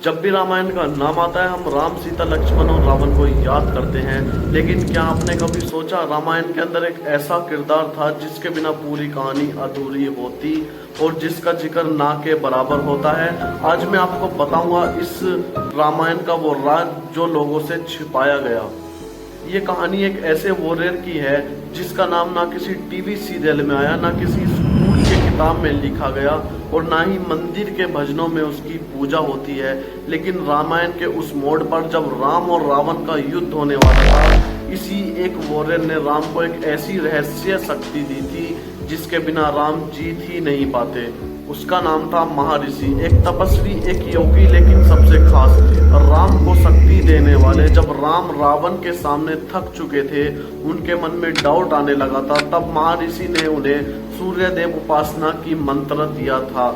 जब भी रामायण का नाम आता है हम राम सीता लक्ष्मण और रावण को याद करते हैं, लेकिन क्या आपने कभी सोचा रामायण के अंदर एक ऐसा किरदार था जिसके बिना पूरी कहानी अधूरी होती और जिसका जिक्र ना के बराबर होता है। आज मैं आपको बताऊंगा इस रामायण का वो राज जो लोगों से छिपाया गया। ये कहानी एक ऐसे वॉरियर की है जिसका नाम ना किसी टीवी सीरियल में आया, ना किसी स्कूल के किताब में लिखा गया और ना ही मंदिर के भजनों में उसकी पूजा होती है। लेकिन रामायण के उस मोड़ पर जब राम और रावण का युद्ध होने वाला था, इसी एक वॉरियर ने राम को एक ऐसी रहस्य शक्ति दी थी जिसके बिना राम जीत ही नहीं पाते। उसका नाम था महर्षि, एक तपस्वी, एक योगी, लेकिन सबसे खास राम को शक्ति देने वाले। जब राम रावण के सामने थक चुके थे, उनके मन में डाउट आने लगा था, तब महर्षि ने उन्हें सूर्य देव उपासना की मंत्र दिया था।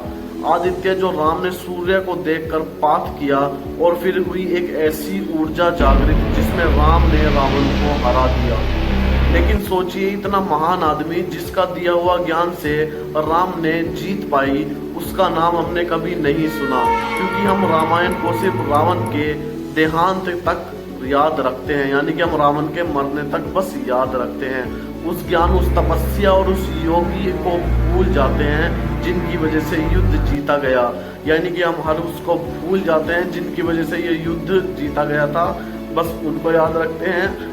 आदित्य जो राम ने सूर्य को देखकर पाठ किया और फिर हुई एक ऐसी ऊर्जा जागृत जिसमें राम ने रावण को हरा दिया। लेकिन सोचिए, इतना महान आदमी जिसका दिया हुआ ज्ञान से राम ने जीत पाई, उसका नाम हमने कभी नहीं सुना, क्योंकि हम रामायण को सिर्फ रावण के देहांत तक याद रखते हैं, यानी कि हम रावण के मरने तक बस याद रखते हैं। उस ज्ञान, उस तपस्या और उस योगी को भूल जाते हैं जिनकी वजह से युद्ध जीता गया, यानी कि हम हर उसको भूल जाते हैं जिनकी वजह से ये युद्ध जीता गया था। बस उनको याद रखते हैं।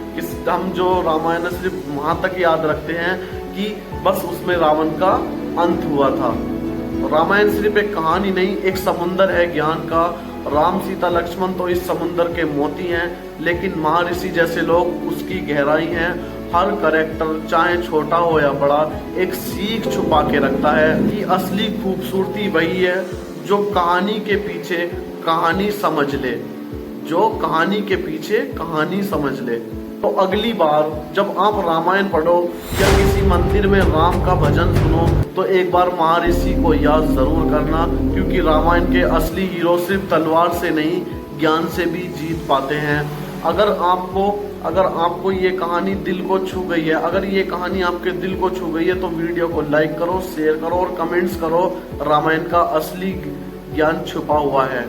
हम जो रामायण सिर्फ वहां तक याद रखते हैं कि बस उसमें रावण का अंत हुआ था। रामायण सिर्फ एक कहानी नहीं, एक समुंदर है ज्ञान का। राम सीता लक्ष्मण तो इस समुंदर के मोती हैं, लेकिन महर्षि जैसे लोग उसकी गहराई हैं। हर करेक्टर, चाहे छोटा हो या बड़ा, एक सीख छुपा के रखता है कि असली खूबसूरती वही है जो कहानी के पीछे कहानी समझ ले, जो कहानी के पीछे कहानी समझ ले। तो अगली बार जब आप रामायण पढ़ो या किसी मंदिर में राम का भजन सुनो, तो एक बार महर्षि को याद जरूर करना, क्योंकि रामायण के असली हीरो सिर्फ तलवार से नहीं, ज्ञान से भी जीत पाते हैं। अगर आपको ये कहानी दिल को छू गई है, अगर ये कहानी आपके दिल को छू गई है, तो वीडियो को लाइक करो, शेयर करो और कमेंट्स करो। रामायण का असली ज्ञान छुपा हुआ है।